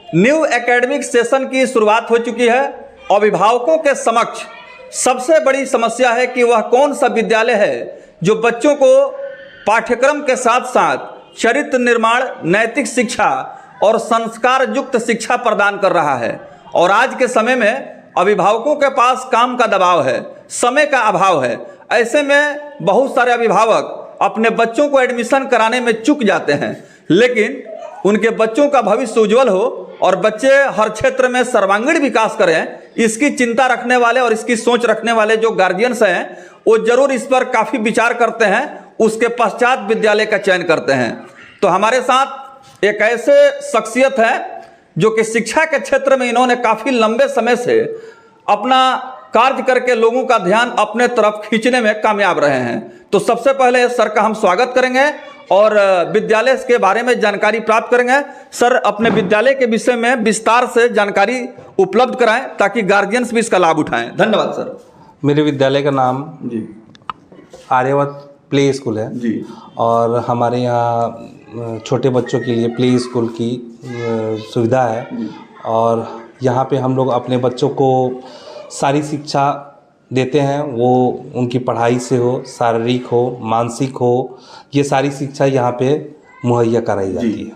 New academic session की शुरुआत हो चुकी है। अभिभावकों के समक्ष सबसे बड़ी समस्या है कि वह कौन सा विद्यालय है जो बच्चों को पाठ्यक्रम के साथ साथ चरित्र निर्माण, नैतिक शिक्षा और संस्कार युक्त शिक्षा प्रदान कर रहा है। और आज के समय में अभिभावकों के पास काम का दबाव है, समय का अभाव है। ऐसे में बहुत सारे अभिभावक अपने बच्चों को एडमिशन कराने में चूक जाते हैं, लेकिन उनके बच्चों का भविष्य उज्जवल हो और बच्चे हर क्षेत्र में सर्वांगीण विकास करें, इसकी चिंता रखने वाले और इसकी सोच रखने वाले जो गार्जियंस हैं वो जरूर इस पर काफ़ी विचार करते हैं, उसके पश्चात विद्यालय का चयन करते हैं। तो हमारे साथ एक ऐसे शख्सियत है जो कि शिक्षा के क्षेत्र में इन्होंने काफ़ी लंबे समय से अपना कार्य करके लोगों का ध्यान अपने तरफ खींचने में कामयाब रहे हैं। तो सबसे पहले सर का हम स्वागत करेंगे और विद्यालय के बारे में जानकारी प्राप्त करेंगे। सर, अपने विद्यालय के विषय में विस्तार से जानकारी उपलब्ध कराएं ताकि गार्जियंस भी इसका लाभ उठाएं। धन्यवाद सर। मेरे विद्यालय का नाम जी आर्यवत प्ले स्कूल है जी, और हमारे यहाँ छोटे बच्चों के लिए प्ले स्कूल की सुविधा है और यहाँ पे हम लोग अपने बच्चों को सारी शिक्षा देते हैं, वो उनकी पढ़ाई से हो, शारीरिक हो, मानसिक हो, ये सारी शिक्षा यहाँ पे मुहैया कराई जाती है।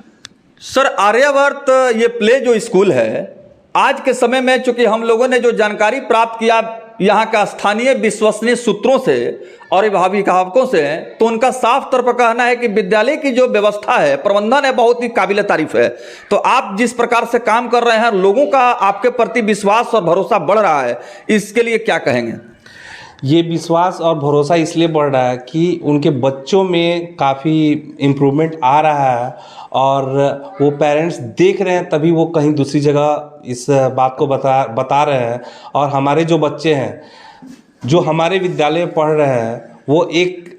सर, आर्यवर्त ये प्ले जो स्कूल है, आज के समय में चूंकि हम लोगों ने जो जानकारी प्राप्त किया यहाँ का स्थानीय विश्वसनीय सूत्रों से और अभिभावकों से, तो उनका साफ तौर पर कहना है कि विद्यालय की जो व्यवस्था है, प्रबंधन है, बहुत ही काबिल तारीफ है। तो आप जिस प्रकार से काम कर रहे हैं, लोगों का आपके प्रति विश्वास और भरोसा बढ़ रहा है, इसके लिए क्या कहेंगे? ये विश्वास और भरोसा इसलिए बढ़ रहा है कि उनके बच्चों में काफ़ी इम्प्रूवमेंट आ रहा है और वो पेरेंट्स देख रहे हैं, तभी वो कहीं दूसरी जगह इस बात को बता रहे हैं। और हमारे जो बच्चे हैं जो हमारे विद्यालय में पढ़ रहे हैं, वो एक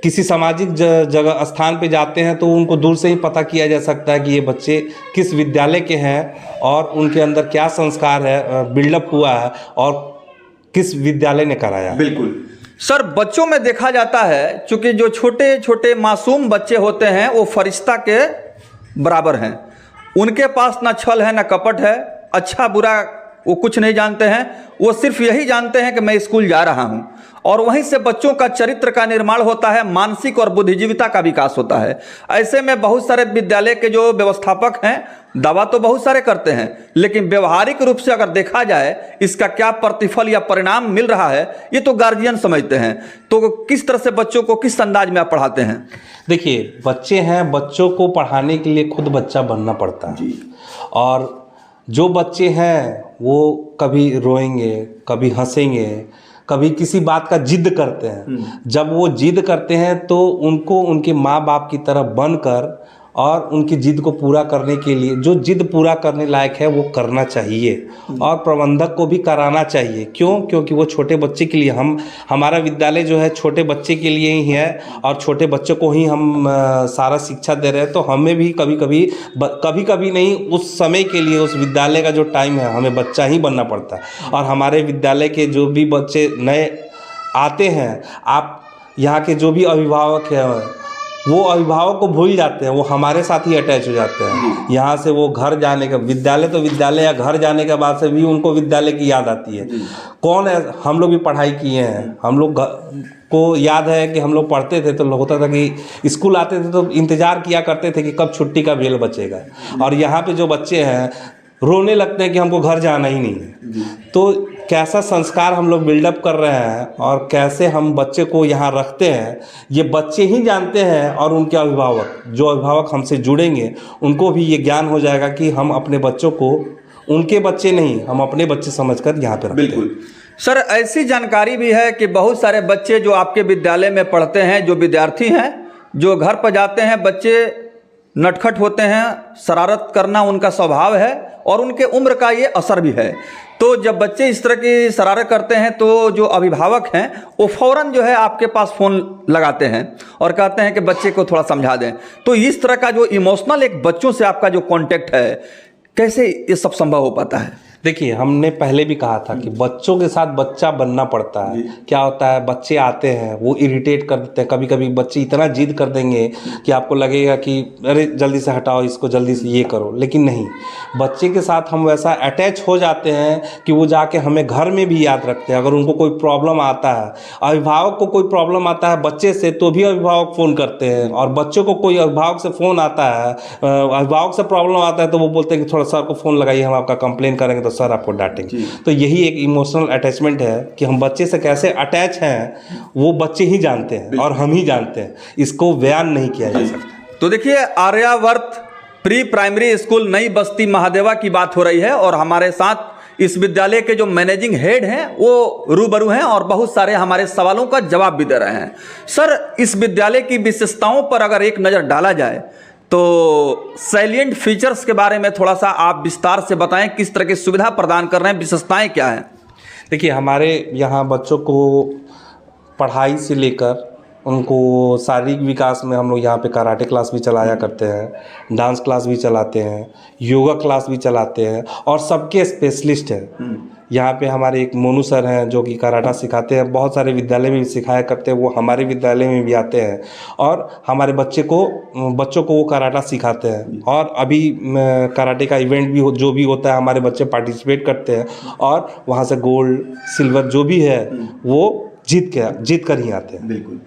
किसी सामाजिक जगह स्थान पे जाते हैं तो उनको दूर से ही पता किया जा सकता है कि ये बच्चे किस विद्यालय के हैं और उनके अंदर क्या संस्कार है, बिल्डअप हुआ है और किस विद्यालय ने कराया। बिल्कुल सर, बच्चों में देखा जाता है चूंकि जो छोटे छोटे मासूम बच्चे होते हैं वो फरिश्ता के बराबर हैं। उनके पास ना छल है ना कपट है, अच्छा बुरा वो कुछ नहीं जानते हैं। वो सिर्फ यही जानते हैं कि मैं स्कूल जा रहा हूं, और वहीं से बच्चों का चरित्र का निर्माण होता है, मानसिक और बुद्धिजीविता का विकास होता है। ऐसे में बहुत सारे विद्यालय के जो व्यवस्थापक हैं दावा तो बहुत सारे करते हैं, लेकिन व्यवहारिक रूप से अगर देखा जाए इसका क्या प्रतिफल या परिणाम मिल रहा है, ये तो गार्जियन समझते हैं। तो किस तरह से बच्चों को किस अंदाज में आप पढ़ाते हैं? देखिए, बच्चे हैं, बच्चों को पढ़ाने के लिए खुद बच्चा बनना पड़ता है। और जो बच्चे हैं वो कभी रोएंगे, कभी हंसेंगे, कभी किसी बात का जिद करते हैं। जब वो जिद करते हैं तो उनको उनके माँ बाप की तरह बनकर और उनकी जिद को पूरा करने के लिए जो जिद पूरा करने लायक है वो करना चाहिए और प्रबंधक को भी कराना चाहिए। क्यों? क्योंकि वो छोटे बच्चे के लिए हमारा विद्यालय जो है छोटे बच्चे के लिए ही है और छोटे बच्चों को ही हम सारा शिक्षा दे रहे हैं। तो हमें भी कभी कभी नहीं, उस समय के लिए उस विद्यालय का जो टाइम है हमें बच्चा ही बनना पड़ता है। और हमारे विद्यालय के जो भी बच्चे नए आते हैं, आप यहाँ के जो भी अभिभावक हैं वो अभिभावक को भूल जाते हैं, वो हमारे साथ ही अटैच हो जाते हैं। यहाँ से वो घर जाने का, विद्यालय तो विद्यालय या घर जाने के बाद से भी उनको विद्यालय की याद आती है। कौन है, हम लोग भी पढ़ाई किए हैं, हम लोग को याद है कि हम लोग पढ़ते थे तो होता था कि स्कूल आते थे तो इंतज़ार किया करते थे कि कब छुट्टी का बेल बचेगा। और यहाँ पे जो बच्चे हैं रोने लगते हैं कि हमको घर जाना ही नहीं है। तो कैसा संस्कार हम लोग बिल्डअप कर रहे हैं और कैसे हम बच्चे को यहाँ रखते हैं, ये बच्चे ही जानते हैं। और उनके अभिभावक, जो अभिभावक हमसे जुड़ेंगे, उनको भी ये ज्ञान हो जाएगा कि हम अपने बच्चों को उनके बच्चे नहीं, हम अपने बच्चे समझकर यहाँ पे रखते हैं। बिल्कुल सर, ऐसी जानकारी भी है कि बहुत सारे बच्चे जो आपके विद्यालय में पढ़ते हैं, जो विद्यार्थी हैं, जो घर पर जाते हैं, बच्चे नटखट होते हैं, शरारत करना उनका स्वभाव है और उनके उम्र का ये असर भी है। तो जब बच्चे इस तरह की शरारत करते हैं तो जो अभिभावक हैं वो फ़ौरन जो है आपके पास फ़ोन लगाते हैं और कहते हैं कि बच्चे को थोड़ा समझा दें। तो इस तरह का जो इमोशनल एक बच्चों से आपका जो कांटेक्ट है, कैसे ये सब संभव हो पाता है? देखिए, हमने पहले भी कहा था कि बच्चों के साथ बच्चा बनना पड़ता है। क्या होता है, बच्चे आते हैं, वो इरिटेट कर देते हैं, कभी कभी बच्चे इतना जिद कर देंगे कि आपको लगेगा कि अरे जल्दी से हटाओ इसको, जल्दी से ये करो। लेकिन नहीं, बच्चे के साथ हम वैसा अटैच हो जाते हैं कि वो जाके हमें घर में भी याद रखते हैं। अगर उनको कोई प्रॉब्लम आता है, अभिभावक को कोई प्रॉब्लम आता है बच्चे से, तो भी अभिभावक फ़ोन करते हैं। और बच्चों को कोई अभिभावक से फ़ोन आता है, अभिभावक से प्रॉब्लम आता है, तो वो बोलते हैं कि थोड़ा सर को फ़ोन लगाइए, हम आपका कंप्लेन करेंगे तो सर आपको डांटेंगे। तो यही एक इमोशनल अटैचमेंट है कि हम बच्चे से कैसे अटैच हैं वो बच्चे ही जानते हैं और हम ही जानते हैं, इसको बयान नहीं किया जा सकता। तो देखिए, आर्यावर्त प्री प्राइमरी स्कूल नई बस्ती महादेवा की बात हो रही है और हमारे साथ इस विद्यालय के जो मैनेजिंग हेड हैं वो रूबरू हैं और बहुत सारे हमारे सवालों का जवाब भी दे रहे हैं। सर, इस विद्यालय की विशेषताओं पर अगर एक नज़र डाला जाए तो सैलिएंट फीचर्स के बारे में थोड़ा सा आप विस्तार से बताएं, किस तरह की सुविधा प्रदान कर रहे हैं, विशेषताएं क्या हैं? देखिए, हमारे यहाँ बच्चों को पढ़ाई से लेकर उनको शारीरिक विकास में हम लोग यहाँ पे कराटे क्लास भी चलाया करते हैं, डांस क्लास भी चलाते हैं, योगा क्लास भी चलाते हैं और सबके स्पेशलिस्ट हैं। यहाँ पे हमारे एक मोनू सर हैं जो कि कराटा सिखाते हैं, बहुत सारे विद्यालय में भी सिखाया करते हैं, वो हमारे विद्यालय में भी आते हैं और हमारे बच्चों को वो कराटा सिखाते हैं। और अभी कराटे का इवेंट भी जो भी होता है, हमारे बच्चे पार्टिसिपेट करते हैं और वहाँ से गोल्ड सिल्वर जो भी है वो जीत कर ही आते हैं। बिल्कुल।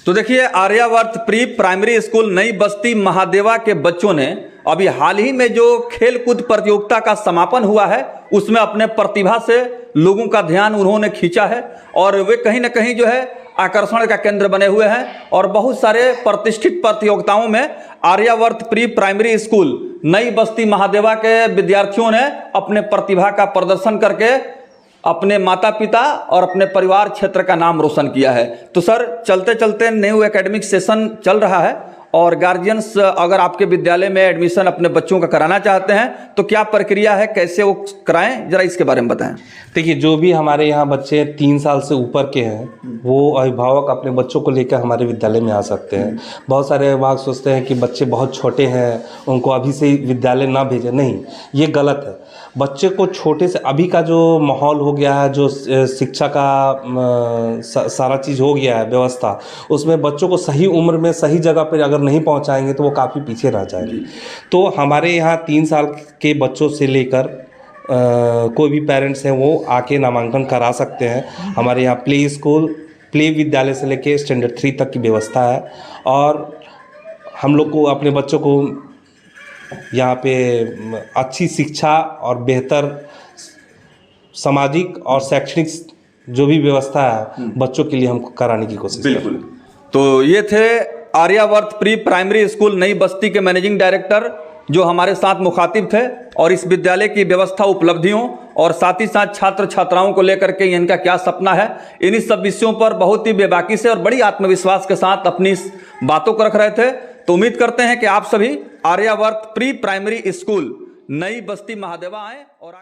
तो देखिए, आर्यावर्त प्री प्राइमरी स्कूल नई बस्ती महादेवा के बच्चों ने अभी हाल ही में जो खेल कूद प्रतियोगिता का समापन हुआ है उसमें अपने प्रतिभा से लोगों का ध्यान उन्होंने खींचा है और वे कहीं ना कहीं जो है आकर्षण का केंद्र बने हुए हैं और बहुत सारे प्रतिष्ठित प्रतियोगिताओं में आर्यावर्त प्री प्राइमरी स्कूल नई बस्ती महादेवा के विद्यार्थियों ने अपने प्रतिभा का प्रदर्शन करके अपने माता पिता और अपने परिवार क्षेत्र का नाम रोशन किया है। तो सर, चलते चलते न्यू एकेडमिक सेशन चल रहा है और गार्जियंस अगर आपके विद्यालय में एडमिशन अपने बच्चों का कराना चाहते हैं तो क्या प्रक्रिया है, कैसे वो कराएं, जरा इसके बारे में बताएं। देखिए, जो भी हमारे यहाँ बच्चे 3 साल से ऊपर के हैं वो अभिभावक अपने बच्चों को लेकर हमारे विद्यालय में आ सकते हैं। बहुत सारे अभिभावक सोचते हैं कि बच्चे बहुत छोटे हैं, उनको अभी से विद्यालय ना भेजें। नहीं, ये गलत है। बच्चे को छोटे से, अभी का जो माहौल हो गया है, जो शिक्षा का सारा चीज़ हो गया है व्यवस्था, उसमें बच्चों को सही उम्र में सही जगह पर अगर नहीं पहुंचाएंगे तो वो काफ़ी पीछे रह जाएंगे। तो हमारे यहाँ 3 साल के बच्चों से लेकर कोई भी पेरेंट्स हैं वो आके नामांकन करा सकते हैं। हमारे यहाँ प्ले विद्यालय से लेके स्टैंडर्ड 3 तक की व्यवस्था है और हम लोग को अपने बच्चों को यहाँ पे अच्छी शिक्षा और बेहतर सामाजिक और शैक्षणिक जो भी व्यवस्था है बच्चों के लिए हम कराने की कोशिश करें। बिल्कुल। तो ये थे आर्यावर्त प्री प्राइमरी स्कूल नई बस्ती के मैनेजिंग डायरेक्टर जो हमारे साथ मुखातिब थे और इस विद्यालय की व्यवस्था, उपलब्धियों और साथ ही साथ छात्र छात्राओं को लेकर के इनका क्या सपना है, इन्हीं सब विषयों पर बहुत ही बेबाकी से और बड़ी आत्मविश्वास के साथ अपनी इस बातों को रख रहे थे। तो उम्मीद करते हैं कि आप सभी आर्यावर्त प्री प्राइमरी स्कूल नई बस्ती महादेवा आए और